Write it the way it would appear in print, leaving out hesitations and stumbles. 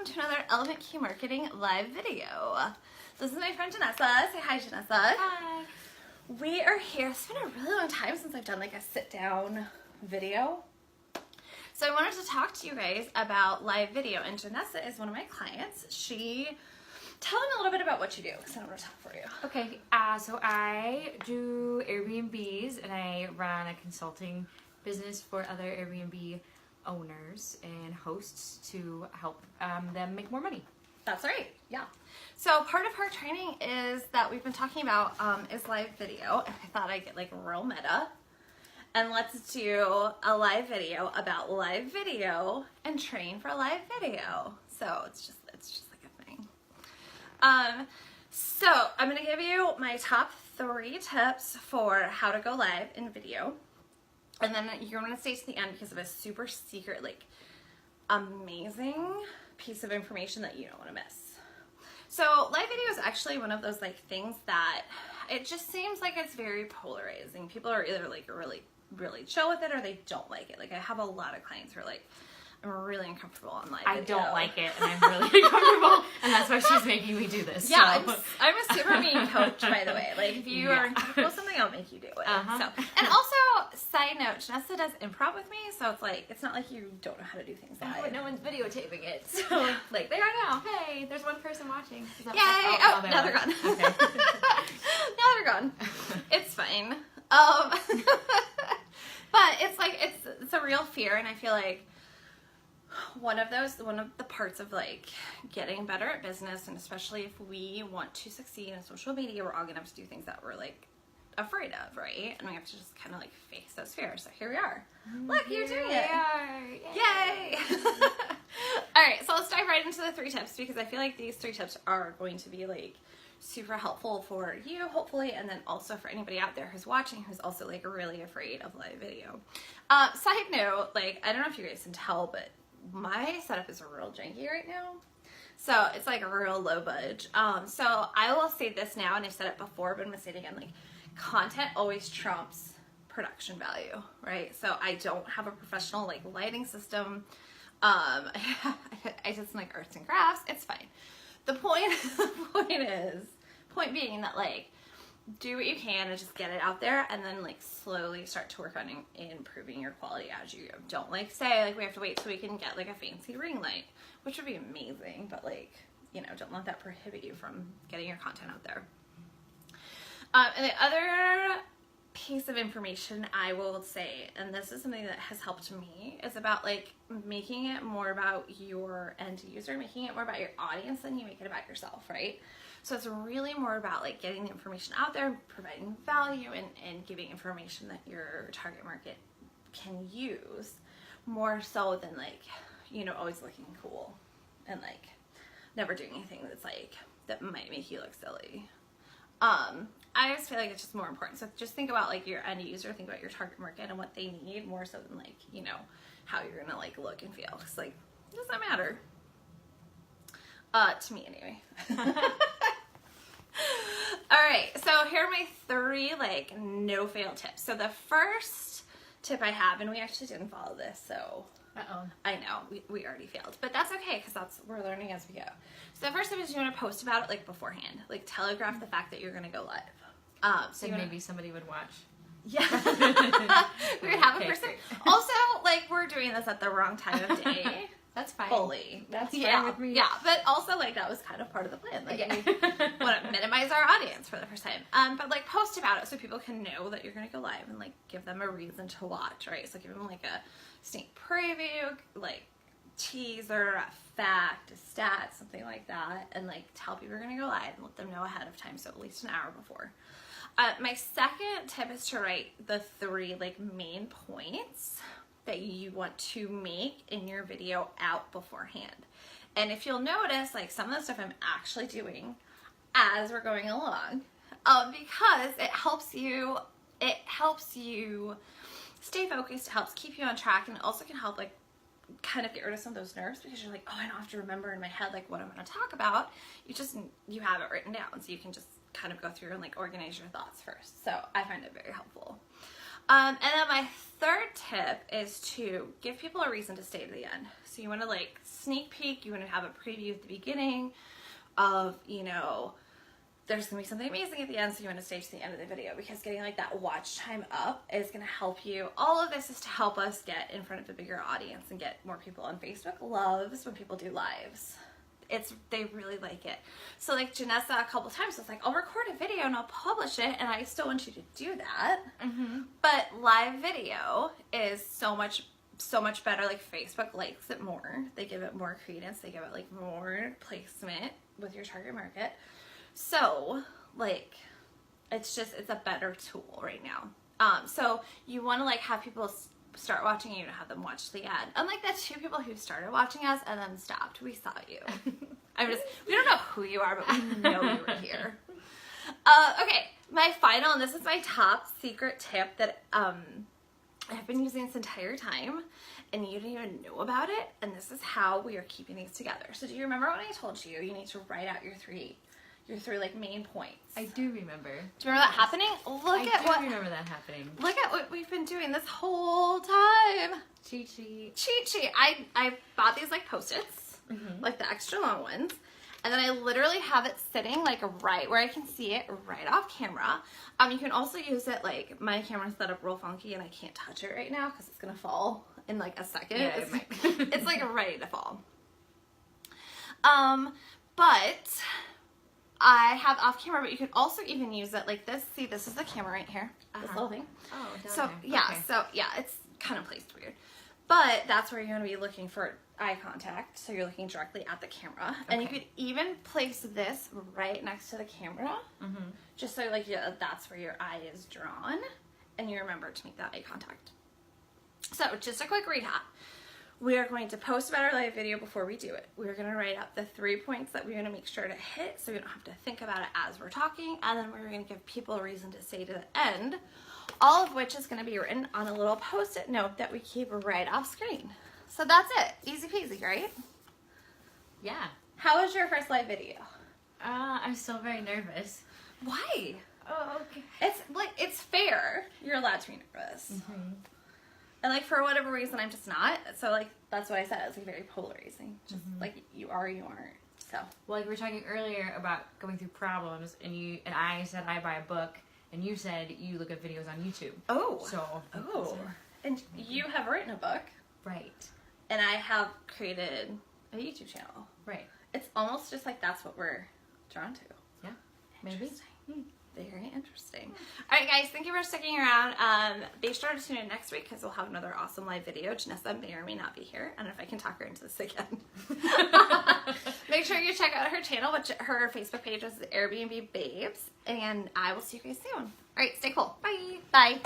welcome to another Element Key Marketing live video. This is my friend Janessa. Say hi, Janessa. Hi. We are here. It's been a really long time since I've done like a sit-down video. So I wanted to talk to you guys about live video, and Janessa is one of my clients. Tell them a little bit about what you do, because I don't want to talk for you. Okay, so I do Airbnbs, and I run a consulting business for other Airbnb owners and hosts to help them make more money. That's right, yeah. So part of her training is that we've been talking about is live video, and I thought I'd get like real meta. And let's do a live video about live video and train for live video. So it's just like a thing. So I'm gonna give you my top 3 tips for how to go live in video. And then you're gonna stay to the end because of a super secret, like amazing piece of information that you don't wanna miss. So live video is actually one of those like things that it just seems like it's very polarizing. People are either like really chill with it or they don't like it. Like I have a lot of clients who are like, I'm really uncomfortable on live video. I don't like it, and I'm really uncomfortable, and that's why she's making me do this. Yeah, so. I'm a super mean coach, by the way. Like, if you are uncomfortable with something, I'll make you do it. So, and also, side note, Janessa does improv with me, so it's like, it's not like you don't know how to do things live. But no one's videotaping it, so like there I go. Hey, there's one person watching. Yay! Oh, now they're gone. Okay. Now they're gone. It's fine. But it's like, it's a real fear, and I feel like one of the parts of like getting better at business, and especially if we want to succeed in social media, we're all gonna have to do things that we're like afraid of, right? And we have to just kind of like face those fears. So here we are. Look, you're doing it. Yay! All right, so let's dive right into the 3 tips, because I feel like these 3 tips are going to be like super helpful for you, hopefully, and then also for anybody out there who's watching who's also like really afraid of live video. Side note, like I don't know if you guys can tell, but my setup is real janky right now. So it's like a real low budge. So I will say this now, and I've said it before, but I'm gonna say it again, like content always trumps production value, right? So I don't have a professional like lighting system. I did some like arts and crafts. It's fine. The point being that like do what you can and just get it out there, and then like slowly start to work on improving your quality as you go. Don't like say like we have to wait till we can get like a fancy ring light, which would be amazing, but like, you know, don't let that prohibit you from getting your content out there. And the other piece of information I will say, and this is something that has helped me, is about like making it more about your end user, making it more about your audience than you make it about yourself, right? So it's really more about like getting the information out there, providing value, and giving information that your target market can use, more so than like, you know, always looking cool and like never doing anything that's like, that might make you look silly. I just feel like it's just more important. So just think about like your end user, think about your target market and what they need, more so than like, you know, how you're gonna like look and feel. Cause like, it doesn't matter. To me anyway. All right, so here are my 3 like no fail tips. So the first tip I have, and we actually didn't follow this, so I know we already failed, but that's okay, because we're learning as we go. So the first tip is you want to post about it like beforehand, like telegraph the fact that you're gonna go live. So maybe somebody would watch. Yeah. We would have a person. Also, like we're doing this at the wrong time of day. That's fine. Fully. That's fine with me. Yeah, but also like that was kind of part of the plan. Like we want to minimize our audience for the first time. But like post about it so people can know that you're gonna go live, and like give them a reason to watch, right? So give them like a sneak preview, like teaser, a fact, a stat, something like that, and like tell people you're gonna go live and let them know ahead of time, so at least an hour before. My second tip is to write the 3 like main points that you want to make in your video out beforehand. And if you'll notice, like some of the stuff I'm actually doing as we're going along, because it helps you stay focused, it helps keep you on track, and it also can help like kind of get rid of some of those nerves, because you're like, oh, I don't have to remember in my head like what I'm going to talk about. You have it written down, so you can just kind of go through and like organize your thoughts first. So I find it very helpful. And then my third tip is to give people a reason to stay to the end. So you want to like sneak peek, you want to have a preview at the beginning of, you know, there's going to be something amazing at the end, so you want to stay to the end of the video, because getting like that watch time up is going to help you. All of this is to help us get in front of a bigger audience and get more people on Facebook. Loves when people do lives. They really like it. So like Janessa a couple times was like, I'll record a video and I'll publish it, and I still want you to do that. But live video is so much better. Like Facebook likes it more. They give it more credence. They give it like more placement with your target market. So like it's a better tool right now. So you want to like have people start watching you to have them watch the ad. Unlike the 2 people who started watching us and then stopped. We saw you. We don't know who you are, but we know you were here. Okay, my final, and this is my top secret tip that I've been using this entire time, and you didn't even know about it, and this is how we are keeping these together. So do you remember when I told you need to write out your three like main points? I do remember. Do you remember that happening? I remember that happening. Look at what we've been doing this whole time. Cheat sheet. Cheat sheet. I bought these like Post-its, like the extra long ones, and then I literally have it sitting like right where I can see it right off camera. You can also use it like my camera's set up real funky and I can't touch it right now because it's gonna fall in like a second. Yeah, it's like ready to fall. But I have off camera, but you can also even use it like this. See, this is the camera right here. This little thing. Oh, so okay. yeah, Okay. so yeah, it's kind of placed weird. But that's where you're going to be looking for eye contact. So you're looking directly at the camera. And you could even place this right next to the camera. Just so like that's where your eye is drawn. And you remember to make that eye contact. So just a quick recap. We are going to post about our live video before we do it. We're going to write out the 3 points that we're going to make sure to hit so we don't have to think about it as we're talking. And then we're going to give people a reason to stay to the end. All of which is going to be written on a little Post-it note that we keep right off screen. So that's it. Easy peasy, right? Yeah. How was your first live video? I'm still very nervous. Why? Oh, okay. It's fair. You're allowed to be nervous. And like for whatever reason, I'm just not. So like that's what I said. It's like very polarizing. Just like you are, you aren't. So Well, like we were talking earlier about going through problems, and I said I buy a book, and you said you look at videos on YouTube. And you have written a book, Right. and I have created a YouTube channel. Right. It's almost just like that's what we're drawn to. Yeah. Maybe. Interesting. Very interesting. All right, guys, thank you for sticking around. Be sure to tune in next week because we'll have another awesome live video. Janessa may or may not be here. I don't know if I can talk her into this again. Make sure you check out her channel, which her Facebook page is Airbnb Babes, and I will see you guys soon. All right, stay cool. Bye. Bye.